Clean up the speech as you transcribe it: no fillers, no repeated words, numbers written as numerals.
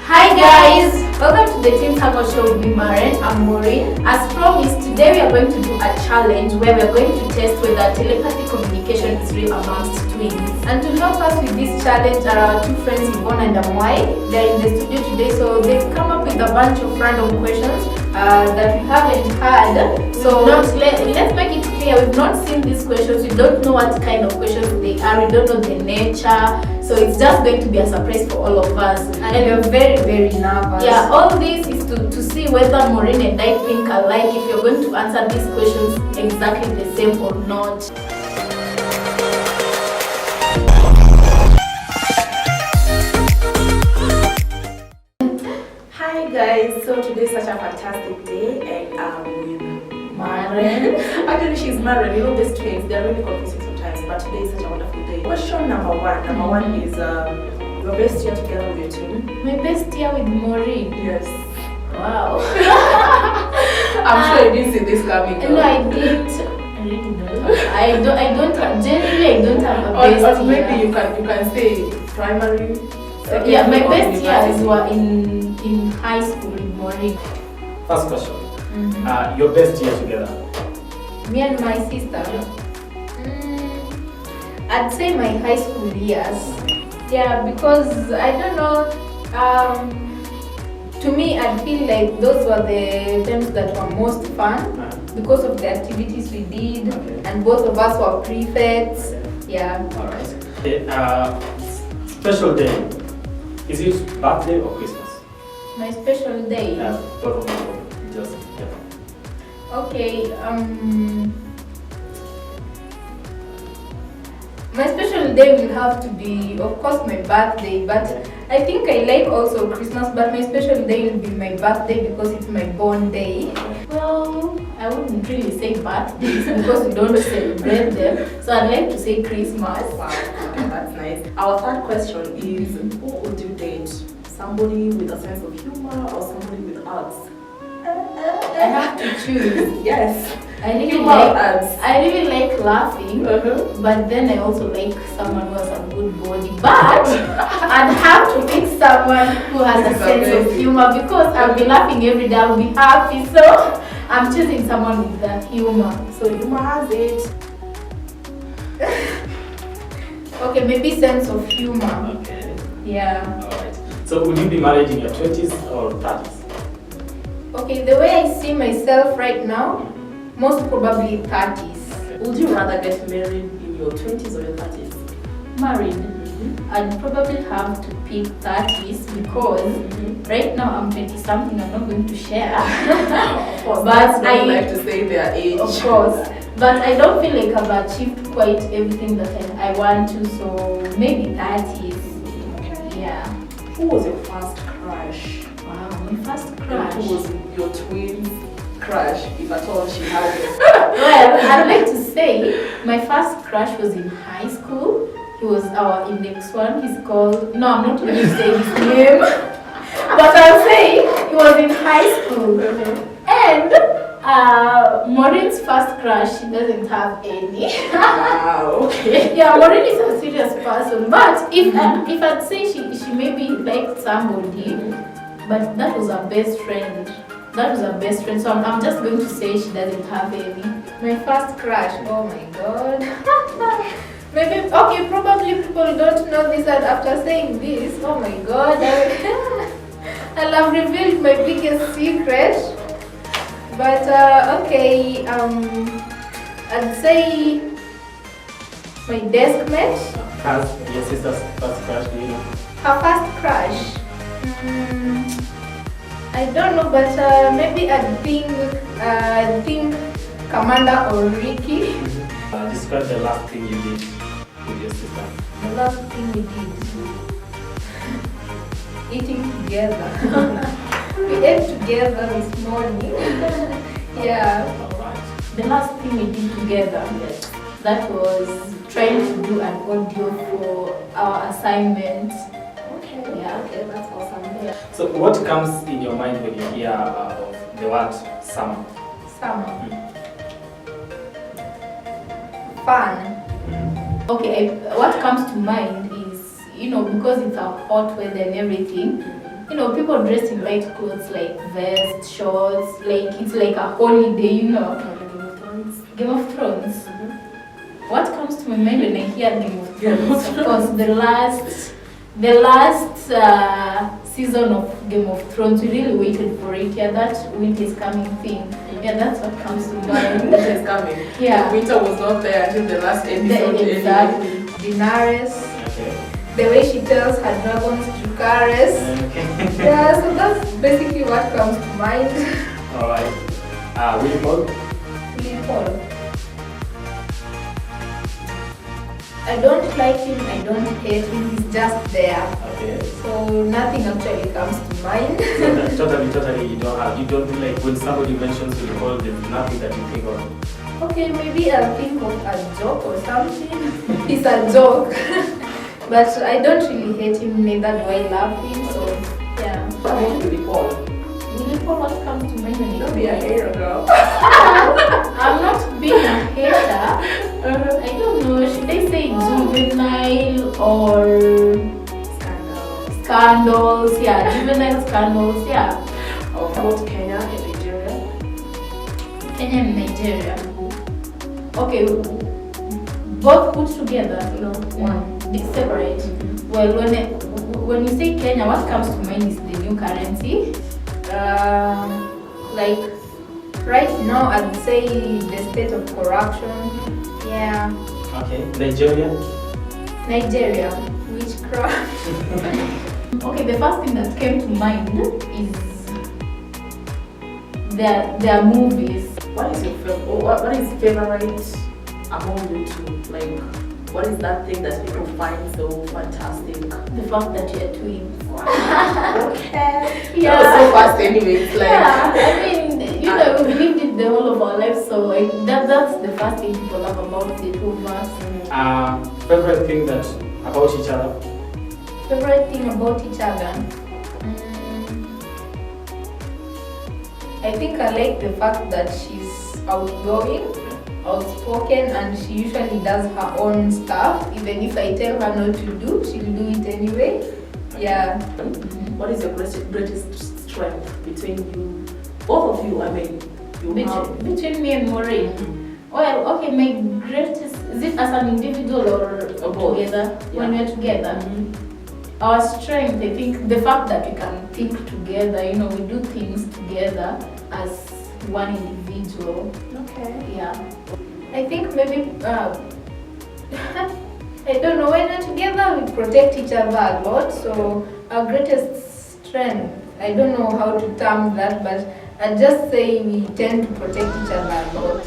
Hi guys! Welcome to the Team Taco Show with me, Maren. I'm Maureen. As promised, today we are going to do a challenge where we are going to test whether telepathy communication is real amongst twins. And to help us with this challenge are our two friends, Yvonne and Amwai. They're in the studio today, so they've come up with a bunch of random questions that we haven't had. So let's make it clear, we've not seen these questions, we don't know what kind of questions they are, we don't know the nature. So it's just going to be a surprise for all of us. And we're very, very nervous. Yeah, all this is to see whether Maureen and I think alike, if you're going to answer these questions exactly the same or not. Hi guys, so today is such a fantastic day and I'm with Maren. Actually she's Maren, you know these twins, they're really confusing sometimes, but today is such a wonderful day. Question number one is your best year together with your twin? My best year with Maureen? Yes. Wow. I'm sure you didn't see this coming. No, I didn't. I really don't. Generally, I don't have a best or year. maybe you can say primary. Yeah, my best years were in high school with Maureen. First question. Your best year together? Me and my sister. I'd say my high school years. Yeah, because I don't know. To me, I feel like those were the times that were most fun because of the activities we did, and both of us were prefects. Yeah. All right. Okay. Special day. Is it birthday or Christmas? My special day. Both of them. Just yeah. Okay. My special day will have to be, of course, my birthday, but I think I like also Christmas, but my special day will be my birthday because it's my born day. Well, I wouldn't really say birthdays because we don't celebrate them, so I'd like to say Christmas. Wow, okay, that's nice. Our third question is, who would you date? Somebody with a sense of humor or somebody with arts? I have to choose. Yes. I really like laughing, but then I also like someone who has a good body. But I'd have to pick someone who has a sense of humor because I'll be laughing every day, I'll be happy. So I'm choosing someone with the humor. So humor has it. Okay, maybe sense of humor. Okay. Yeah. Alright. So would you be married in your 20s or 30s? Okay, the way I see myself right now, most probably 30s. Would you rather get married in your 20s or your 30s? Married. I'd probably have to pick 30s because right now I'm 20 something, I'm not going to share. Of course, but I like to say their age. Of course. But I don't feel like I've achieved quite everything that I want to, so maybe 30s. Okay. Yeah. Who was your first crush? Wow, my first And crush. who was your twin's crush, if at all she had it? Well, I'd like to say my first crush was in high school. He was our index one. He's called, no, I'm not going to say his name, but I'll say he was in high school. And Maureen's first crush, she doesn't have any. Wow, okay. Yeah, Maureen is a serious person, but if I'd say she maybe liked somebody, but that was her best friend. That was her best friend, so I'm just going to say she doesn't have any. My first crush, oh my god. Maybe, okay, probably people don't know this, and after saying this, oh my god, I'll have revealed my biggest secret. But, okay, I'd say my desk mate. Has your sister's first crush, do you know? Her first crush? I don't know, but maybe I think Commander or Ricky. Describe the last thing you did with your sister. The last thing we did, eating together. We ate together this morning. Yeah. Alright. The last thing we did together, that was trying to do an audio for our assignment. Okay, Yeah. okay, that's awesome. Yeah. So what comes in your mind when you hear of the word summer? Summer. Fun. Okay, what comes to mind is, because it's a hot weather and everything, you know, people dress in light clothes like vests, shorts, like it's like a holiday, you know. Game of Thrones. What comes to my mind when I hear Game of Thrones? Of course, the last season of Game of Thrones, we really waited for it. Yeah, that winter is coming thing. Yeah, that's what comes to mind. Winter is coming. Yeah. Winter was not there until the last episode. Exactly. Daenerys, Okay. the way she tells her dragons to caress. Okay. Yeah, so that's basically what comes to mind. All right. Willie Paul. Willie Paul. I don't like him, I don't hate him, he's just there. Okay. So nothing actually comes to mind. So totally, you don't feel like when somebody mentions Willie Paul, there's nothing that you think of. Okay, maybe I'll think of a joke or something. It's a joke. But I don't really hate him, neither do I love him, so yeah. What about Willie Paul? Willie Paul, what comes to mind when you Don't be a hater, girl. I'm not being a hater. I don't know, should I say juvenile or scandals? Yeah, juvenile scandals, yeah. How about Kenya and Nigeria? Kenya and Nigeria. Okay, both put together, you know, one. It's separate. Well, when you say Kenya, what comes to mind is the new currency. Like right now I'd say the state of corruption. Yeah. Okay. Nigeria. Nigeria, witchcraft. Okay, the first thing that came to mind is their movies. What is your what is favorite among you two? Like, what is that thing that people find so fantastic? The fact that you're twins. Okay. Yeah. That was so fast anyway. It's like, Yeah, I mean, you know, we've lived it the whole of our lives, so like that's the first thing people love about the two of us. Favorite thing that about each other. Favorite thing about each other? I think I like the fact that she's outgoing, outspoken, and she usually does her own stuff. Even if I tell her not to do, she'll do it anyway. Yeah. what is your greatest strength between you, both of you? I mean, Between me and Maureen. Well, okay, my greatest, is it as an individual or both? together? Yeah. When we're together. Our strength, I think, the fact that we can think together, you know, we do things together as one individual. Okay. Yeah. I think maybe I don't know, when we're together we protect each other a lot. So our greatest strength, I don't know how to term that, but I'd just say we tend to protect each other a lot.